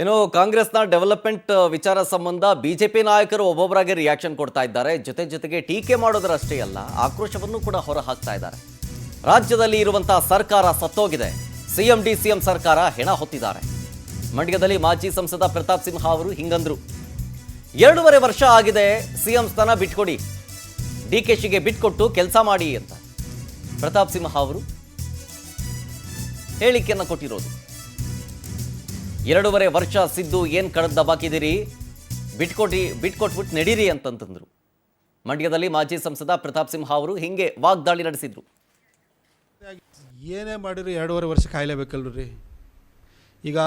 ಏನು ಕಾಂಗ್ರೆಸ್ನ ಡೆವಲಪ್ಮೆಂಟ್ ವಿಚಾರ ಸಂಬಂಧ ಬಿಜೆಪಿ ನಾಯಕರು ಒಬ್ಬೊಬ್ಬರಾಗಿ ರಿಯಾಕ್ಷನ್ ಕೊಡ್ತಾ ಇದ್ದಾರೆ. ಜೊತೆಗೆ ಟೀಕೆ ಮಾಡೋದರಷ್ಟೇ ಅಲ್ಲ, ಆಕ್ರೋಶವನ್ನು ಕೂಡ ಹೊರ ಹಾಕ್ತಾ ಇದ್ದಾರೆ. ರಾಜ್ಯದಲ್ಲಿ ಇರುವಂತಹ ಸರ್ಕಾರ ಸತ್ತೋಗಿದೆ, ಸಿಎಂ ಡಿಸಿಎಂ ಸರ್ಕಾರ ಹೆಣ ಹೊತ್ತಿದ್ದಾರೆ. ಮಂಡ್ಯದಲ್ಲಿ ಮಾಜಿ ಸಂಸದ ಪ್ರತಾಪ್ ಸಿಂಹ ಅವರು ಹಿಂಗಂದ್ರು. 2.5 ವರ್ಷ ಆಗಿದೆ ಸಿಎಂ ಸ್ಥಾನ ಬಿಟ್ಕೊಡಿ, ಡಿಕೆಶಿಗೆ ಬಿಟ್ಕೊಟ್ಟು ಕೆಲಸ ಮಾಡಿ ಅಂತ ಪ್ರತಾಪ್ ಸಿಂಹ ಅವರು ಹೇಳಿಕೆಯನ್ನು ಕೊಟ್ಟಿರೋದು. 2.5 ವರ್ಷ ಸಿದ್ದು ಏನ್ ಕಳೆದ ದಬಾಕಿದಿರಿ, ಬಿಟ್ಕೊಟ್ಬಿಟ್ಟು ನಡೀರಿ ಅಂತಂತಂದ್ರು. ಮಂಡ್ಯದಲ್ಲಿ ಮಾಜಿ ಸಂಸದ ಪ್ರತಾಪ್ ಸಿಂಹ ಅವರು ಹಿಂಗೆ ವಾಗ್ದಾಳಿ ನಡೆಸಿದ್ರು. ಏನೇ ಮಾಡಿರಿ 2.5 ವರ್ಷ ಕಾಯಲೇಬೇಕಲ್ರಿ. ಈಗ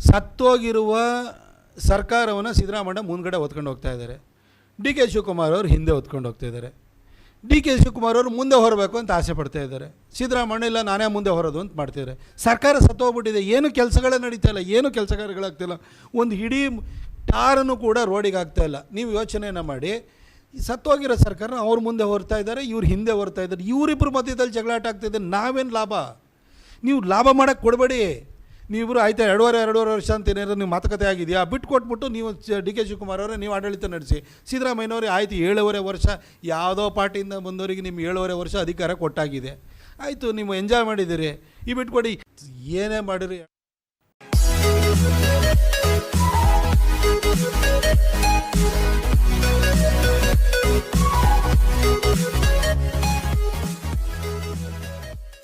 ಸತ್ತೋಗಿರುವ ಸರ್ಕಾರವನ್ನು ಸಿದ್ದರಾಮಯ್ಯ ಮುಂದ್ಗಡೆ ಹೊತ್ಕೊಂಡು ಹೋಗ್ತಾ ಇದ್ದಾರೆ, ಡಿ ಕೆ ಶಿವಕುಮಾರ್ ಅವರು ಹಿಂದೆ ಹೊತ್ಕೊಂಡು ಹೋಗ್ತಾ ಇದ್ದಾರೆ. ಡಿ ಕೆ ಶಿವಕುಮಾರ್ ಅವರು ಮುಂದೆ ಹೊರಬೇಕು ಅಂತ ಆಸೆ ಪಡ್ತಾ ಇದ್ದಾರೆ. ಸಿದ್ದರಾಮಯ್ಯ ಇಲ್ಲ ನಾನೇ ಮುಂದೆ ಹೊರೋದು ಅಂತ ಮಾಡ್ತಿದ್ದಾರೆ. ಸರ್ಕಾರ ಸತ್ತೋಗ್ಬಿಟ್ಟಿದೆ, ಏನು ಕೆಲಸಗಳೇ ನಡೀತಾ ಇಲ್ಲ, ಏನು ಕೆಲಸಗಾರಗಳಾಗ್ತಿಲ್ಲ, ಒಂದು ಇಡೀ ಟಾರನ್ನು ಕೂಡ ರೋಡಿಗೆ ಆಗ್ತಾಯಿಲ್ಲ. ನೀವು ಯೋಚನೆಯನ್ನು ಮಾಡಿ, ಸತ್ತೋಗಿರೋ ಸರ್ಕಾರ ಅವ್ರು ಮುಂದೆ ಹೊರ್ತಾ ಇದ್ದಾರೆ, ಇವ್ರು ಹಿಂದೆ ಹೊರ್ತಾ ಇದ್ದಾರೆ. ಇವರಿಬ್ಬರು ಮಧ್ಯದಲ್ಲಿ ಜಗಳಾಟ ಆಗ್ತಾಯಿದೆ. ನಾವೇನು ಲಾಭ? ನೀವು ಲಾಭ ಮಾಡೋಕ್ಕೆ ಕೊಡಬೇಡಿ. ನೀವಿಬ್ಬರು ಆಯ್ತಾ 2.5 ವರ್ಷ ಅಂತ ಏನಾದ್ರು ನೀವು ಮಾತುಕತೆ ಆಗಿದೆಯಾ? ಬಿಟ್ಟು ಕೊಟ್ಬಿಟ್ಟು ನೀವು ಡಿ ಕೆ ಶಿವಕುಮಾರ್ ಅವರೇ ನೀವು ಆಡಳಿತ ನಡೆಸಿ. ಸಿದ್ದರಾಮಯ್ಯನವರೇ ಆಯಿತು 7.5 ವರ್ಷ ಯಾವುದೋ ಪಾರ್ಟಿಯಿಂದ ಬಂದವರಿಗೆ ನಿಮ್ಗೆ 7.5 ವರ್ಷ ಅಧಿಕಾರ ಕೊಟ್ಟಾಗಿದೆ, ಆಯಿತು, ನೀವು ಎಂಜಾಯ್ ಮಾಡಿದ್ದೀರಿ. ಈ ಬಿಟ್ಕೊಡಿ, ಏನೇ ಮಾಡಿರಿ.